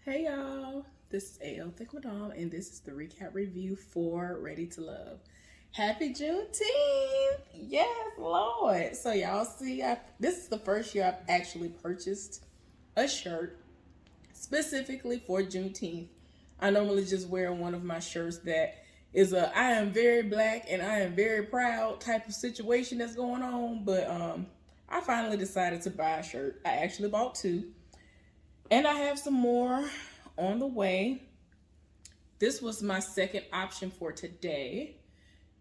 Hey y'all, this is AL Thick Madame, and this is the recap review for Ready to Love. Happy Juneteenth! Yes, Lord. So y'all see, this is the first year I've actually purchased a shirt specifically for Juneteenth. I normally just wear one of my shirts that is a I am very black and I am very proud type of situation that's going on, but I finally decided to buy a shirt. I actually bought two, and I have some more on the way. This was my second option for today.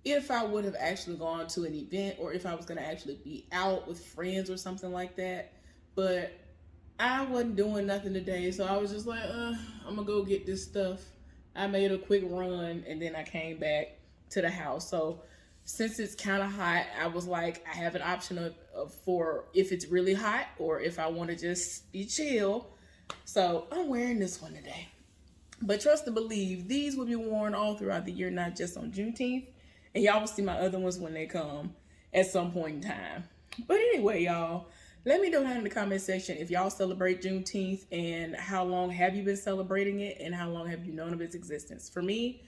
If I would have actually gone to an event or if I was going to actually be out with friends or something like that. But I wasn't doing nothing today, so I was just like, I'm going to go get this stuff. I made a quick run and then I came back to the house. So since it's kind of hot, I was like, I have an option of for if it's really hot or if I want to just be chill. So I'm wearing this one today. But trust and believe, these will be worn all throughout the year, not just on Juneteenth. And y'all will see my other ones when they come at some point in time. But anyway, y'all, let me know down in the comment section if y'all celebrate Juneteenth and how long have you been celebrating it and how long have you known of its existence. For me,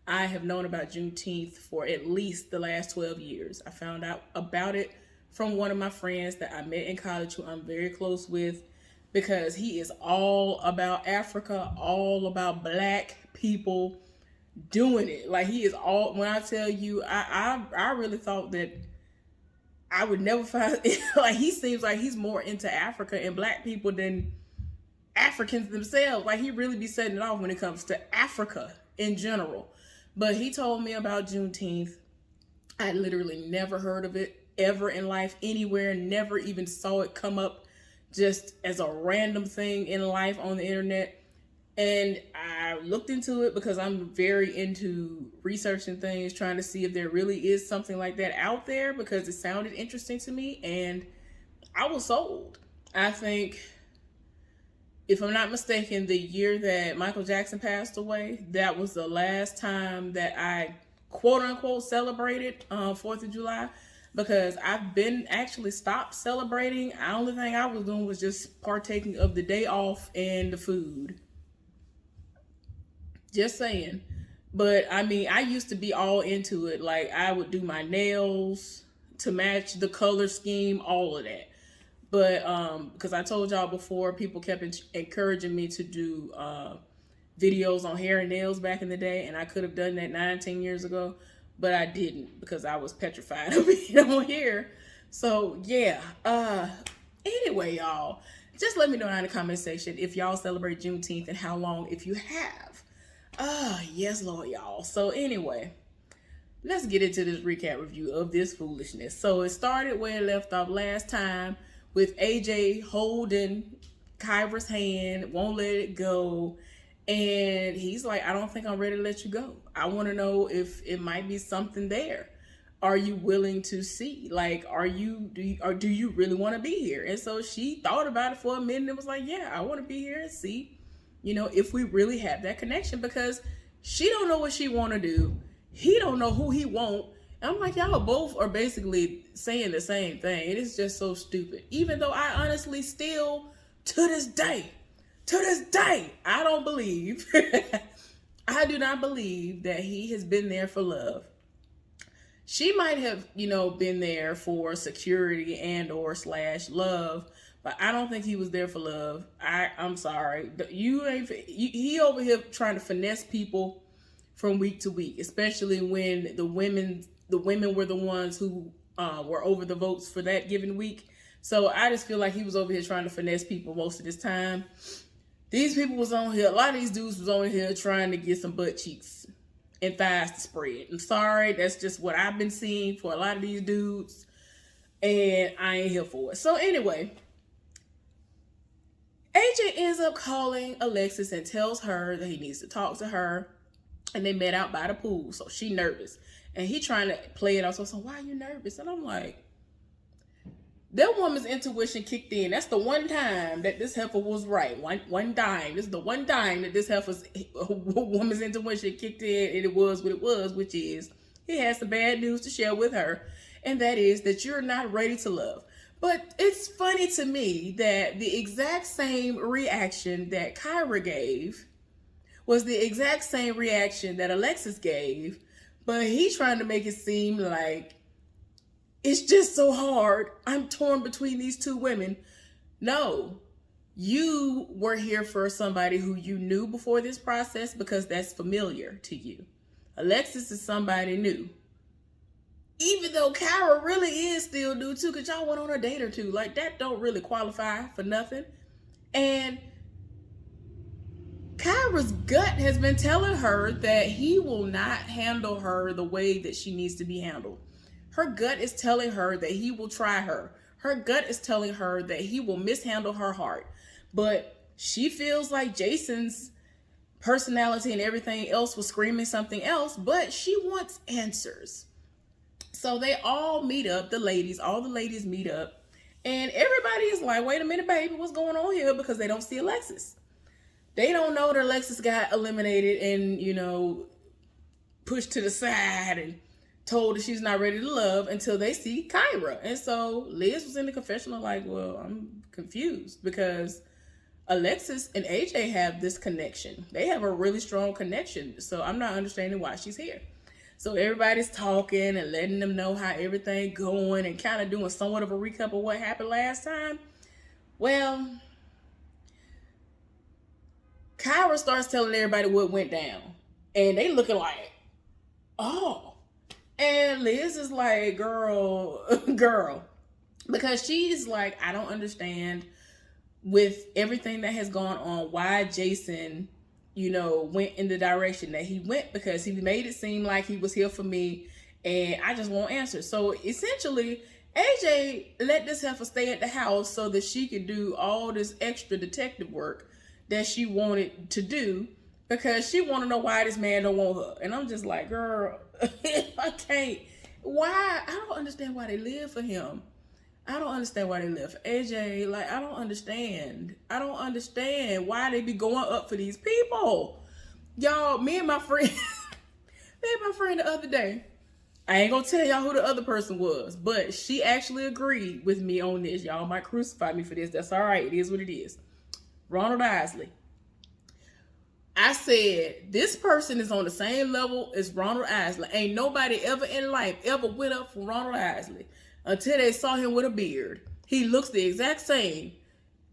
I have known about Juneteenth for at least the last 12 years. I found out about it from one of my friends that I met in college who I'm very close with, because he is all about Africa, all about black people doing it. Like he is all. When I tell you, I really thought that I would never find like he seems like he's more into Africa and black people than Africans themselves. Like he really be setting it off when it comes to Africa in general. But he told me about Juneteenth. I literally never heard of it ever in life anywhere. Never even saw it come up just as a random thing in life on the internet. And I looked into it because I'm very into researching things, trying to see if there really is something like that out there, because it sounded interesting to me and I was sold. I think, if I'm not mistaken, the year that Michael Jackson passed away, that was the last time that I quote unquote celebrated 4th of July, because I've been actually stopped celebrating. The only thing I was doing was just partaking of the day off and the food. Just saying. But I mean, I used to be all into it. Like I would do my nails to match the color scheme, all of that. But because I told y'all before, people kept encouraging me to do videos on hair and nails back in the day, and I could have done that 19 years ago, but I didn't because I was petrified of being on here. So yeah. Anyway, y'all, just let me know in the comment section if y'all celebrate Juneteenth and how long, if you have. Yes, Lord, y'all. So anyway, let's get into this recap review of this foolishness. So it started where it left off last time with AJ holding Kyra's hand, won't let it go. And he's like, I don't think I'm ready to let you go. I want to know if it might be something there. Are you willing to see? Like, do you really want to be here? And so she thought about it for a minute and was like, yeah, I want to be here and see, if we really have that connection, because she don't know what she want to do. He don't know who he want. And I'm like, y'all both are basically saying the same thing. It is just so stupid. Even though I honestly still, to this day, I don't believe, I do not believe that he has been there for love. She might have, been there for security and or / love, but I don't think he was there for love. I'm sorry. He over here trying to finesse people from week to week, especially when the women were the ones who were over the votes for that given week. So I just feel like he was over here trying to finesse people most of this time. These people was on here, a lot of these dudes was on here trying to get some butt cheeks and thighs to spread. I'm sorry, that's just what I've been seeing for a lot of these dudes, and I ain't here for it. So anyway, AJ ends up calling Alexis and tells her that he needs to talk to her, and they met out by the pool. So she nervous, and he trying to play it off. So why are you nervous? And I'm like, that woman's intuition kicked in. That's the one time that this heifer was right. One dime. This is the one dime that this woman's intuition kicked in, and it was what it was, which is he has some bad news to share with her, and that is that you're not ready to love. But it's funny to me that the exact same reaction that Kyra gave was the exact same reaction that Alexis gave, but he's trying to make it seem like it's just so hard. I'm torn between these two women. No, you were here for somebody who you knew before this process because that's familiar to you. Alexis is somebody new. Even though Kyra really is still new too, because y'all went on a date or two. Like, that don't really qualify for nothing. And Kyra's gut has been telling her that he will not handle her the way that she needs to be handled. Her gut is telling her that he will try her. Her gut is telling her that he will mishandle her heart. But she feels like Jason's personality and everything else was screaming something else, but she wants answers. So they all meet up, all the ladies meet up, and everybody is like, wait a minute, baby, what's going on here? Because they don't see Alexis. They don't know that Alexis got eliminated and, pushed to the side and told that she's not ready to love until they see Kyra. And so Liz was in the confessional like, well, I'm confused because Alexis and AJ have this connection. They have a really strong connection. So I'm not understanding why she's here. So everybody's talking and letting them know how everything going and kind of doing somewhat of a recap of what happened last time. Well, Kyra starts telling everybody what went down. And they looking like, oh. And Liz is like, girl. Because she's like, I don't understand with everything that has gone on, why Jason, went in the direction that he went, because he made it seem like he was here for me and I just want answers. So essentially, AJ let this heifer stay at the house so that she could do all this extra detective work that she wanted to do because she want to know why this man don't want her. And I'm just like, girl, I can't. Why? I don't understand why they live for him. I don't understand why they live for AJ. Like, I don't understand. I don't understand why they be going up for these people. Y'all, me and my friend the other day, I ain't gonna tell y'all who the other person was, but she actually agreed with me on this. Y'all might crucify me for this. That's all right. It is what it is. Ronald Isley. I said, this person is on the same level as Ronald Isley. Ain't nobody ever in life ever went up for Ronald Isley until they saw him with a beard. He looks the exact same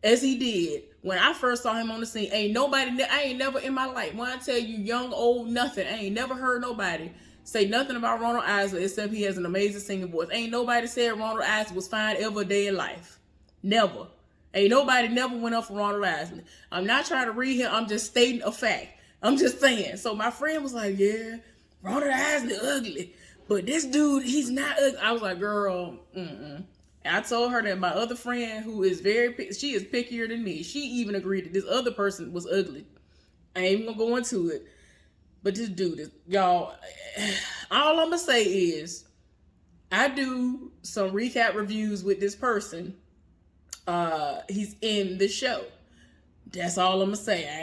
as he did when I first saw him on the scene. I ain't never in my life, when I tell you young, old, nothing, I ain't never heard nobody say nothing about Ronald Isley except he has an amazing singing voice. Ain't nobody said Ronald Isley was fine ever a day in life. Never. Ain't nobody never went up for Ronald Isley. I'm not trying to read him. I'm just stating a fact. I'm just saying. So my friend was like, yeah, Ronald Isley ugly. But this dude, he's not ugly. I was like, girl, I told her that my other friend, who is she is pickier than me. She even agreed that this other person was ugly. I ain't even gonna go into it. But this dude, y'all, all I'm gonna say is, I do some recap reviews with this person. He's in the show. That's all I'm gonna say. I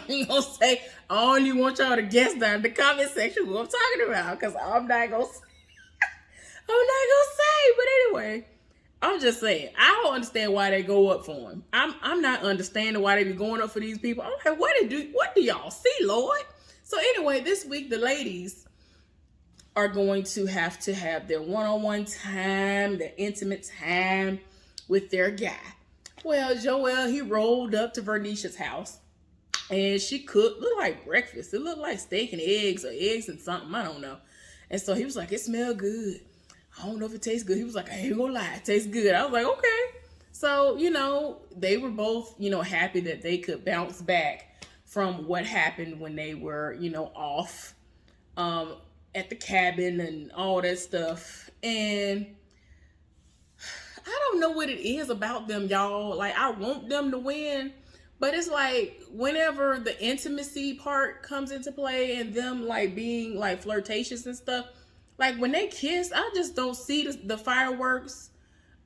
ain't gonna say. I only want y'all to guess down in the comment section what I'm talking about, because I'm not gonna say. But anyway, I'm just saying, I don't understand why they go up for him. I'm not understanding why they be going up for these people. I'm like, what do y'all see, Lord? So anyway, this week the ladies are going to have their one-on-one time, their intimate time with their guy. Well, Joel, he rolled up to Vernisha's house and she looked like breakfast. It looked like steak and eggs or eggs and something. I don't know. And so he was like, it smelled good. I don't know if it tastes good. He was like, I ain't gonna lie, it tastes good. I was like, okay. So, they were both, happy that they could bounce back from what happened when they were, off at the cabin and all that stuff. And I don't know what it is about them, y'all. Like, I want them to win, but it's like whenever the intimacy part comes into play and them like being like flirtatious and stuff, like when they kiss, I just don't see the fireworks.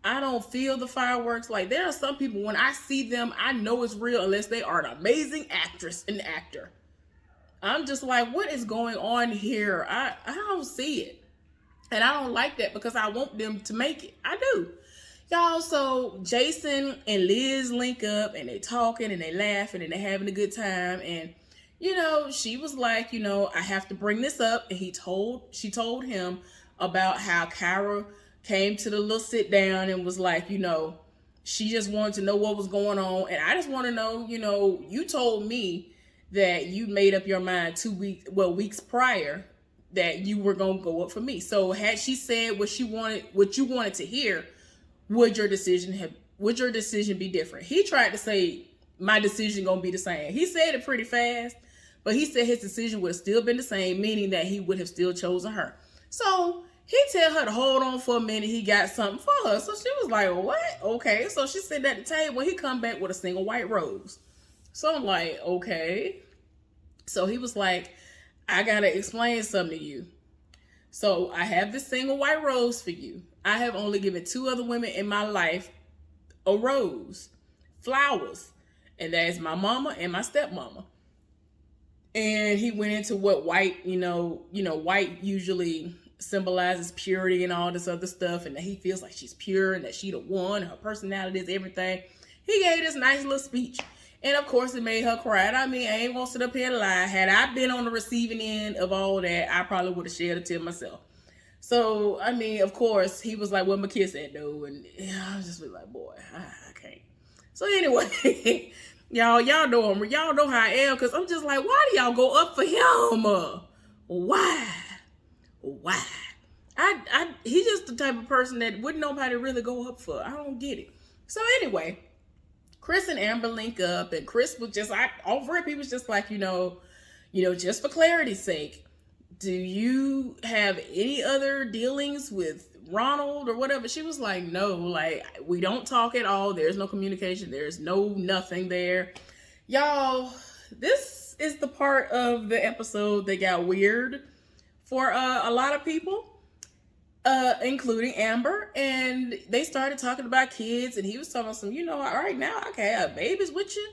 I don't feel the fireworks. Like, there are some people, when I see them, I know it's real unless they are an amazing actress and actor. I'm just like, what is going on here? I don't see it. And I don't like that because I want them to make it. I do. Y'all, so Jason and Liz link up and they talking and they laughing and they having a good time. And, she was like, I have to bring this up. And she told him about how Kyra came to the little sit down and was like, she just wanted to know what was going on. And I just want to know, you told me that you made up your mind weeks prior that you were going to go up for me. So had she said what you wanted to hear, would your decision be different? He tried to say my decision gonna be the same. He said it pretty fast, but he said his decision would have still been the same, meaning that he would have still chosen her. So he tell her to hold on for a minute. He got something for her. So she was like, what? Okay. So she sat at the table. He come back with a single white rose. So I'm like, okay. So he was like, I gotta explain something to you. So I have this single white rose for you. I have only given 2 other women in my life a rose, flowers, and that is my mama and my stepmama. And he went into what white, white usually symbolizes purity and all this other stuff, and that he feels like she's pure and that she the one, her personality is everything. He gave this nice little speech. And of course it made her cry. And I mean, I ain't gonna sit up here and lie. Had I been on the receiving end of all that, I probably would have shed a tear myself. So, I mean, of course, he was like, what my kiss at, though? And I was just like, boy, I can't. So anyway, y'all know him. Y'all know how I am, because I'm just like, why do y'all go up for him? Why? He's just the type of person that wouldn't nobody really go up for. I don't get it. So anyway, Chris and Amber link up, and Chris was just off rip. He was just like, just for clarity's sake, do you have any other dealings with Ronald or whatever? She was like, no, like we don't talk at all. There's no communication. There's nothing there. Y'all, this is the part of the episode that got weird for a lot of people, including Amber. And they started talking about kids, and he was talking some, right now I can have babies with you.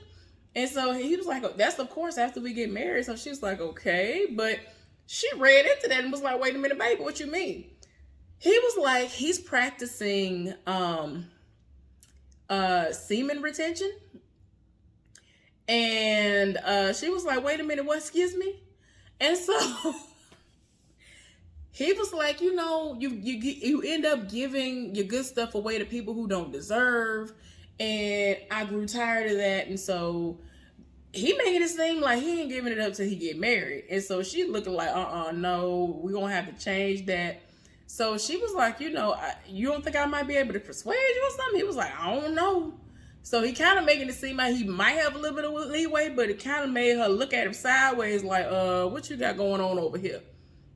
And so he was like, that's of course after we get married. So she was like, okay, but she read into that and was like, wait a minute, baby, what you mean? He was like, he's practicing semen retention. And she was like, wait a minute, what, excuse me? And so he was like, you end up giving your good stuff away to people who don't deserve. And I grew tired of that. And so he making it seem like he ain't giving it up till he get married. And so she looking like, no, we're going to have to change that. So she was like, you don't think I might be able to persuade you or something? He was like, I don't know. So he kind of making it seem like he might have a little bit of leeway, but it kind of made her look at him sideways like, what you got going on over here?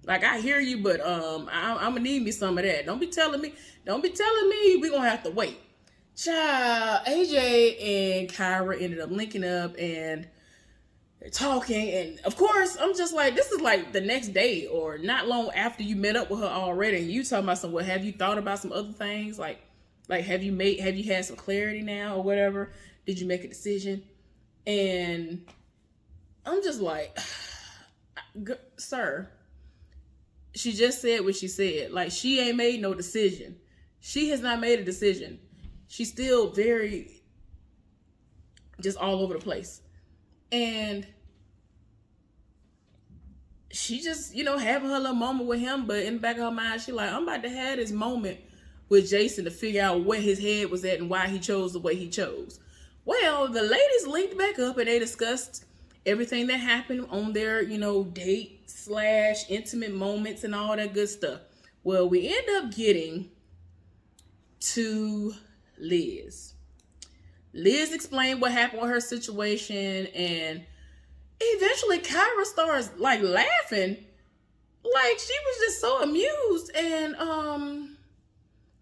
Like, I hear you, but I'm going to need me some of that. Don't be telling me we're going to have to wait. Child, AJ and Kyra ended up linking up and they're talking. And of course, I'm just like, this is like the next day or not long after you met up with her already. And you talking about some, well, have you thought about some other things? Like have you had some clarity now or whatever? Did you make a decision? And I'm just like, sir, she just said what she said. Like, she ain't made no decision. She has not made a decision. She's still very just all over the place. And she just, having her little moment with him, but in the back of her mind, she like, I'm about to have this moment with Jason to figure out where his head was at and why he chose the way he chose. Well, the ladies linked back up and they discussed everything that happened on their, date/intimate moments and all that good stuff. Well, we end up getting to Liz. Liz explained what happened with her situation, and eventually Kyra starts like laughing, like she was just so amused, and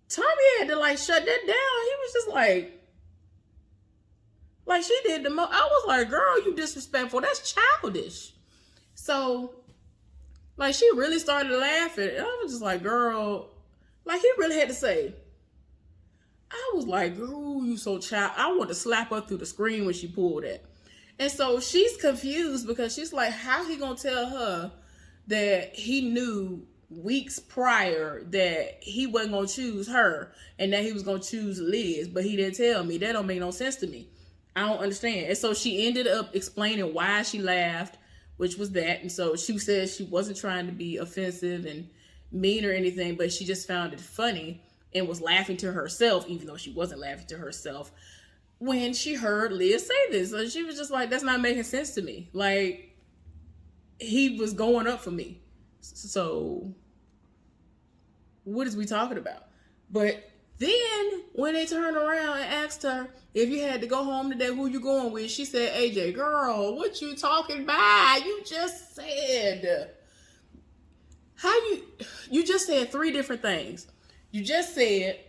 Tommy had to like shut that down. He was just like she did the most. I was like, girl, you disrespectful. That's childish. So like she really started laughing, and I was just like, girl, like he really had to say. I was like, girl, you so child. I want to slap her through the screen when she pulled it. And so she's confused because she's like, how he gonna tell her that he knew weeks prior that he wasn't gonna choose her and that he was gonna choose Liz, but he didn't tell me. That don't make no sense to me. I don't understand. And so she ended up explaining why she laughed, which was that. And so she said she wasn't trying to be offensive and mean or anything, but she just found it funny and was laughing to herself, even though she wasn't laughing to herself, when she heard Liz say this. So she was just like, that's not making sense to me. Like, he was going up for me. So what is we talking about? But then when they turned around and asked her if you had to go home today, who you going with? She said, AJ, girl, what you talking about? You just said, you just said 3 different things. You just said,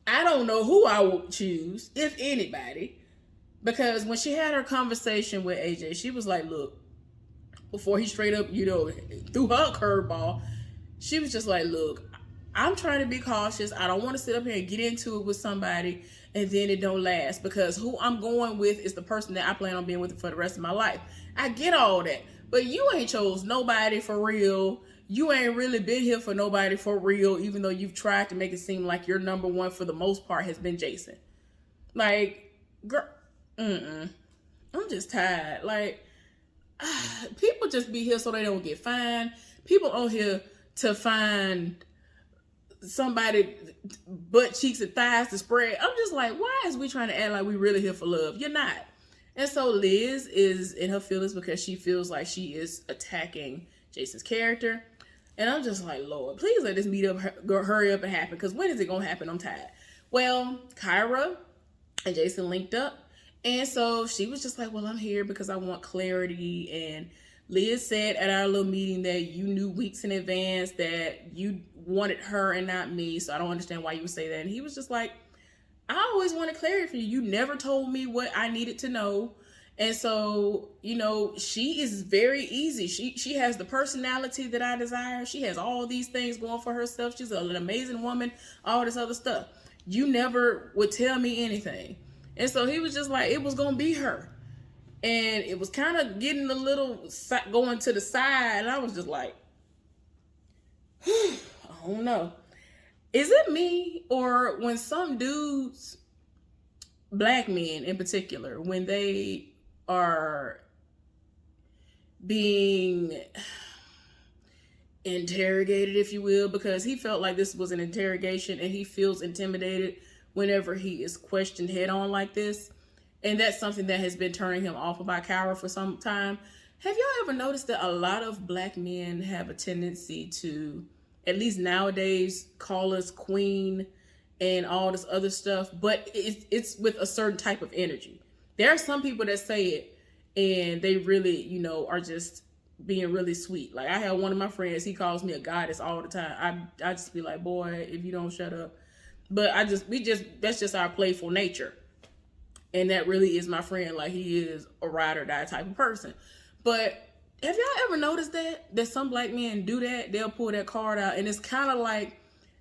I don't know who I would choose, if anybody. Because when she had her conversation with AJ, she was like, look, before he straight up, threw her a curveball, she was just like, look, I'm trying to be cautious. I don't want to sit up here and get into it with somebody and then it don't last, because who I'm going with is the person that I plan on being with for the rest of my life. I get all that, but you ain't chose nobody for real. You ain't really been here for nobody for real, even though you've tried to make it seem like your number one for the most part has been Jason. Like, girl, I'm just tired. Like, people just be here so they don't get fined. People on here to find somebody butt cheeks and thighs to spread. I'm just like, why is we trying to act like we really here for love? You're not. And so Liz is in her feelings because she feels like she is attacking Jason's character. And I'm just like, Lord, please let this meet up, hurry up and happen, because when is it going to happen? I'm tired. Well, Kyra and Jason linked up. And so she was just like, well, I'm here because I want clarity. And Liz said at our little meeting that you knew weeks in advance that you wanted her and not me. So I don't understand why you would say that. And he was just like, I always wanted clarity from you. You never told me what I needed to know. And so, she is very easy. She has the personality that I desire. She has all these things going for herself. She's an amazing woman, all this other stuff. You never would tell me anything. And so he was just like, it was going to be her. And it was kind of getting a little going to the side. And I was just like, I don't know. Is it me, or when some dudes, black men in particular, when they are being interrogated, if you will, because he felt like this was an interrogation and he feels intimidated whenever he is questioned head on like this. And that's something that has been turning him off about Kyra for some time. Have y'all ever noticed that a lot of black men have a tendency to, at least nowadays, call us queen and all this other stuff, but it's with a certain type of energy. There are some people that say it and they really, are just being really sweet. Like, I have one of my friends, he calls me a goddess all the time. I just be like, boy, if you don't shut up. But that's just our playful nature. And that really is my friend. Like, he is a ride or die type of person. But have y'all ever noticed that some black men do that? They'll pull that card out and it's kind of like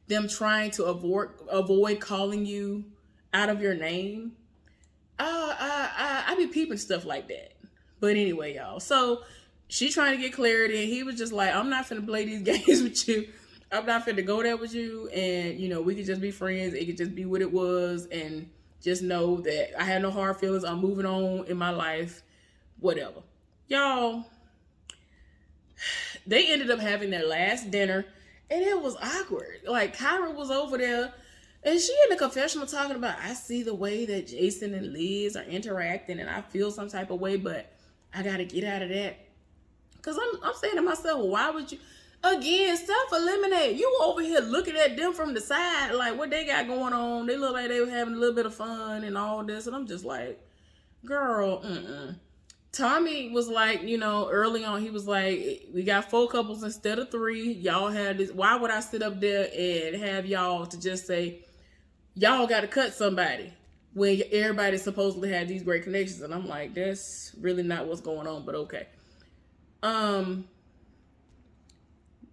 them trying to avoid calling you out of your name. I be peeping stuff like that. But anyway, y'all. So she trying to get clarity, and he was just like, I'm not finna play these games with you. I'm not finna go there with you. And, we could just be friends. It could just be what it was. And just know that I had no hard feelings. I'm moving on in my life. Whatever. Y'all, they ended up having their last dinner, and it was awkward. Like, Kyra was over there, and she in the confessional talking about, I see the way that Jason and Liz are interacting, and I feel some type of way, but I got to get out of that. Because I'm saying to myself, well, why would you? Again, self-eliminate. You over here looking at them from the side, like what they got going on. They look like they were having a little bit of fun and all this. And I'm just like, girl, Tommy was like, early on, he was like, we got 4 couples instead of 3. Y'all had this. Why would I sit up there and have y'all to just say, y'all got to cut somebody when everybody supposedly had these great connections? And I'm like, that's really not what's going on, but okay.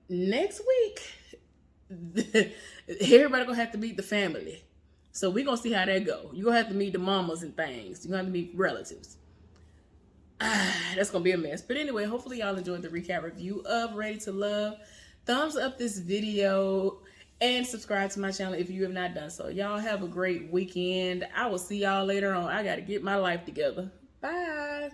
Next week, everybody gonna have to meet the family. So we're gonna see how that go. You're gonna have to meet the mamas and things. You're gonna have to meet relatives. That's gonna be a mess. But anyway, hopefully y'all enjoyed the recap review of Ready to Love. thumbs up this video, and subscribe to my channel if you have not done so. Y'all have a great weekend. I will see y'all later on. I got to get my life together. Bye.